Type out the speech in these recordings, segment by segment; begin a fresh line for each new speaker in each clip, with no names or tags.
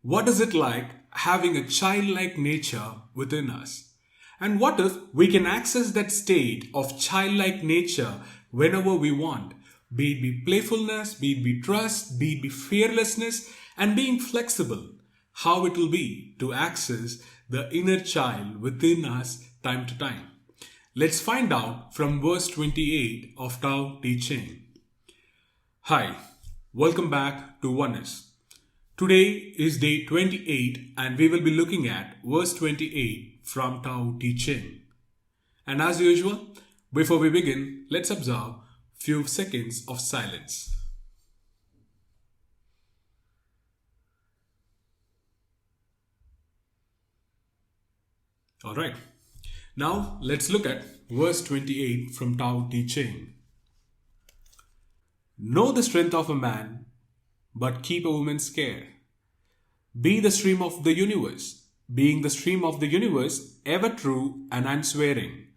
What is it like having a childlike nature within us? And what if we can access that state of childlike nature whenever we want? Be it be playfulness, be it be trust, be it be fearlessness, and being flexible. How it will be to access the inner child within us time to time. Let's find out from verse 28 of Tao Te Ching. Hi, welcome back to Oneness. Today is day 28 and we will be looking at verse 28 from Tao Te Ching. And as usual, before we begin, let's observe few seconds of silence. Alright, now let's look at verse 28 from Tao Te Ching. Know the strength of a man, but keep a woman's care. Be the stream of the universe, being the stream of the universe, ever true and unswerving.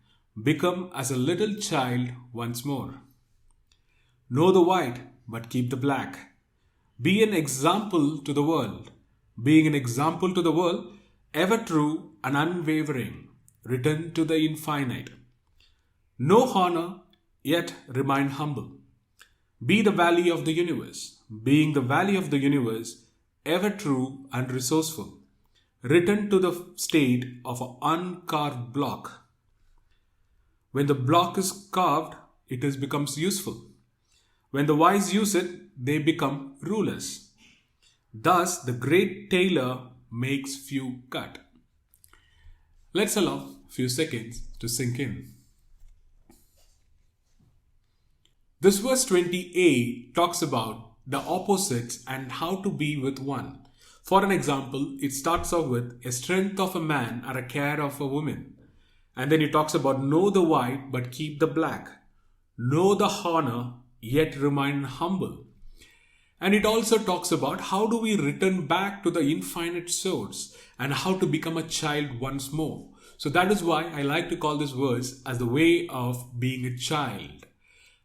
Become as a little child once more. Know the white, but keep the black. Be an example to the world, being an example to the world, ever true and unwavering. Return to the infinite. No honor, yet remain humble. Be the valley of the universe, being the valley of the universe, ever true and resourceful. Return to the state of an uncarved block. When the block is carved, becomes useful. When the wise use it, they become rulers. Thus, the great tailor makes few cut. Let's allow few seconds to sink in. This verse 28 talks about the opposites and how to be with one. For an example, it starts off with a strength of a man or a care of a woman. And then it talks about know the white but keep the black. Know the honor yet remain humble. And it also talks about how do we return back to the infinite source and how to become a child once more. So that is why I like to call this verse as the way of being a child.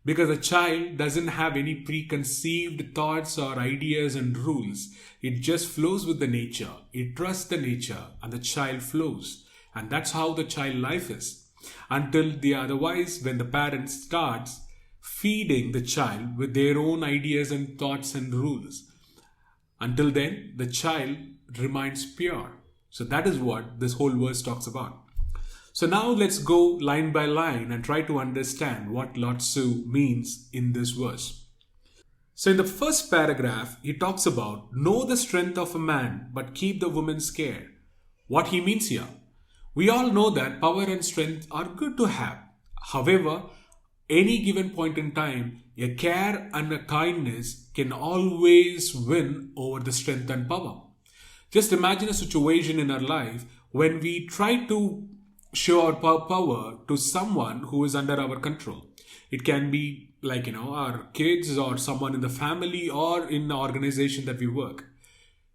Because a child doesn't have any preconceived thoughts or ideas and rules. It just flows with the nature. It trusts the nature and the child flows. And that's how the child life is. Until the otherwise, when the parent starts feeding the child with their own ideas and thoughts and rules. Until then, the child remains pure. So that is what this whole verse talks about. So now let's go line by line and try to understand what Laotzu means in this verse. So in the first paragraph, he talks about know the strength of a man, but keep the woman's care. What he means here, we all know that power and strength are good to have. However, any given point in time, a care and a kindness can always win over the strength and power. Just imagine a situation in our life when we try to show our power to someone who is under our control. It can be like, our kids or someone in the family or in the organization that we work.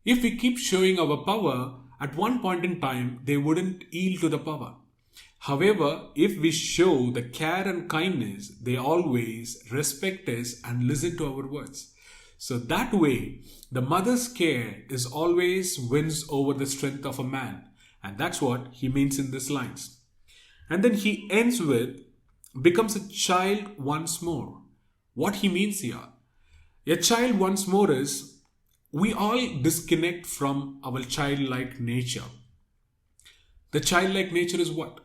If we keep showing our power, at one point in time, they wouldn't yield to the power. However, if we show the care and kindness, they always respect us and listen to our words. So that way, the mother's care is always wins over the strength of a man. And that's what he means in these lines. And then he ends with, becomes a child once more. What he means here, a child once more is, we all disconnect from our childlike nature. The childlike nature is what?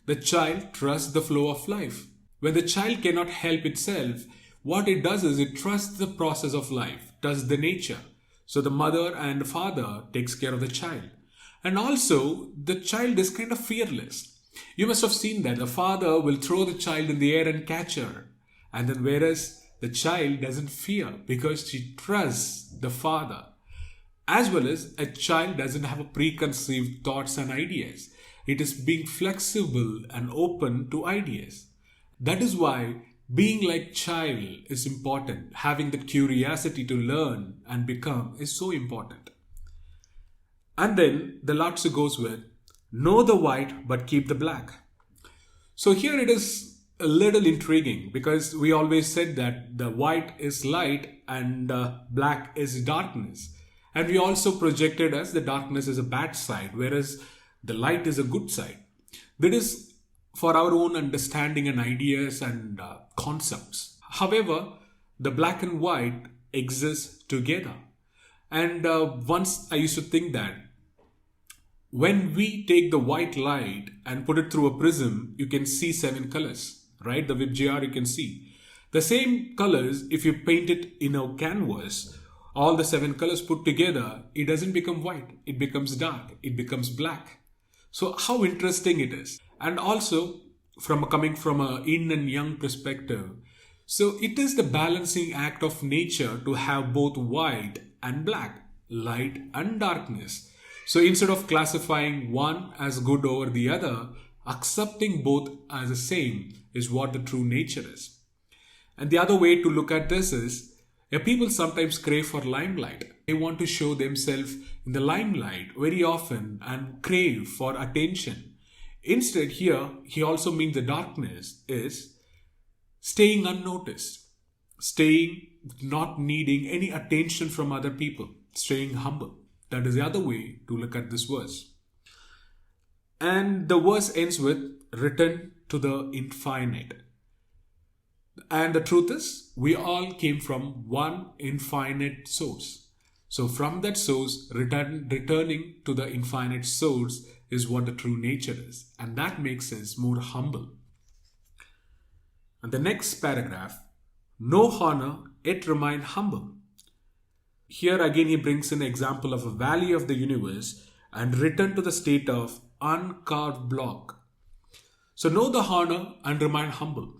The child trusts the flow of life. When the child cannot help itself, what it does is it trusts the process of life, trusts the nature. So the mother and the father takes care of the child. And also, the child is kind of fearless. You must have seen that the father will throw the child in the air and catch her. And then whereas the child doesn't fear because she trusts the father. As well as a child doesn't have a preconceived thoughts and ideas. It is being flexible and open to ideas. That is why being like child is important. Having that curiosity to learn and become is so important. And then the Laotzu goes with, know the white but keep the black. So here it is a little intriguing because we always said that the white is light and black is darkness. And we also projected as the darkness is a bad side, whereas the light is a good side. That is for our own understanding and ideas and concepts. However, the black and white exist together. And once I used to think that when we take the white light and put it through a prism, you can see 7 colors, right? The WebGR you can see. The same colors, if you paint it in a canvas, all the 7 colors put together, it doesn't become white. It becomes dark. It becomes black. So how interesting it is. And also, coming from a yin and yang perspective, so it is the balancing act of nature to have both white and black, light and darkness. So instead of classifying one as good over the other, accepting both as the same is what the true nature is. And the other way to look at this is, people sometimes crave for limelight. They want to show themselves in the limelight very often and crave for attention. Instead, here, he also means the darkness is staying unnoticed, staying not needing any attention from other people, staying humble. That is the other way to look at this verse. And the verse ends with, return to the infinite. And the truth is, we all came from one infinite source. So from that source, returning to the infinite source is what the true nature is. And that makes us more humble. And the next paragraph, no honor, yet remain humble. Here again he brings an example of a valley of the universe and return to the state of uncarved block. So know the honor and remain humble.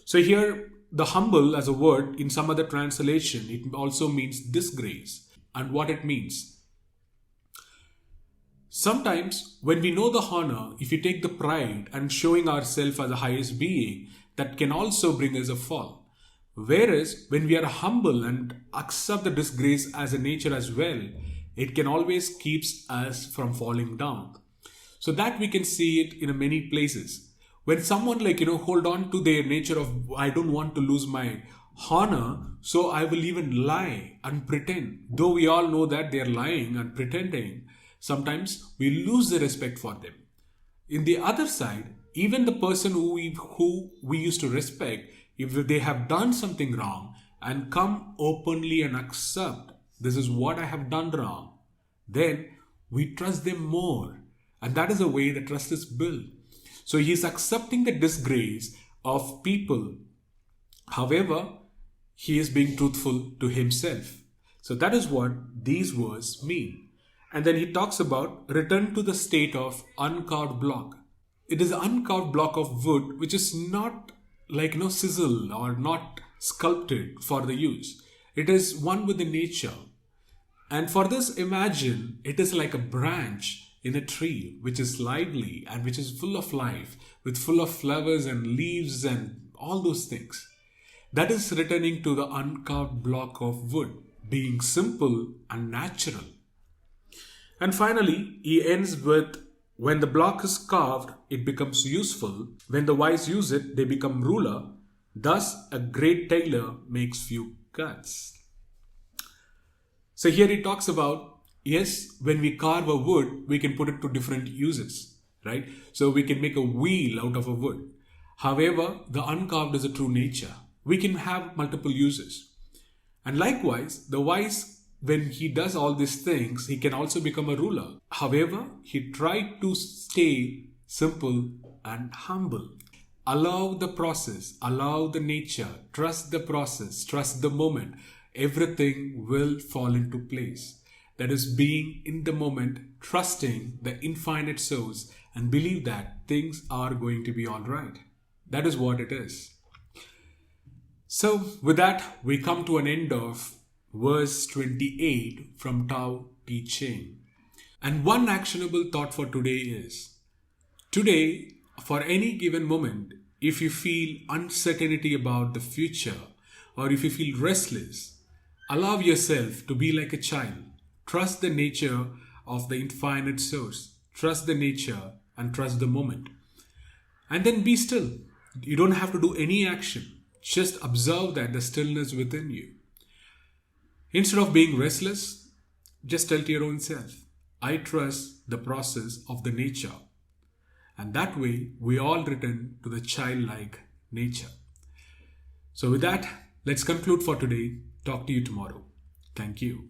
So here, the humble as a word, in some other translation, it also means disgrace. And what it means. Sometimes, when we know the honor, if we take the pride and showing ourselves as the highest being, that can also bring us a fall. Whereas, when we are humble and accept the disgrace as a nature as well, it can always keeps us from falling down. So that we can see it in many places. When someone hold on to their nature of, I don't want to lose my honor, so I will even lie and pretend. Though we all know that they're lying and pretending, sometimes we lose the respect for them. In the other side, even the person who we used to respect, if they have done something wrong and come openly and accept, this is what I have done wrong, then we trust them more. And that is the way the trust is built. So he is accepting the disgrace of people. However, he is being truthful to himself. So that is what these words mean. And then he talks about return to the state of uncarved block. It is an uncarved block of wood which is not sizzle or not sculpted for the use. It is one with the nature. And for this, imagine it is like a branch in a tree which is lively and which is full of life, with full of flowers and leaves and all those things. That is returning to the uncarved block of wood, being simple and natural. And finally, he ends with, when the block is carved, it becomes useful. When the wise use it, they become ruler. Thus, a great tailor makes few cuts. So here he talks about, yes, when we carve a wood, we can put it to different uses, right? So we can make a wheel out of a wood. However, the uncarved is a true nature. We can have multiple uses. And likewise, the wise, when he does all these things, he can also become a ruler. However, he tried to stay simple and humble. Allow the process, allow the nature, trust the process, trust the moment. Everything will fall into place. That is being in the moment, trusting the infinite source and believe that things are going to be all right. That is what it is. So with that, we come to an end of verse 28 from Tao Te Ching. And one actionable thought for today is, today, for any given moment, if you feel uncertainty about the future or if you feel restless, allow yourself to be like a child. Trust the nature of the infinite source. Trust the nature and trust the moment. And then be still. You don't have to do any action. Just observe that the stillness within you. Instead of being restless, Just tell to your own self, I trust the process of the nature. And that way, we all return to the childlike nature. So with that, let's conclude for today. Talk to you tomorrow. Thank you.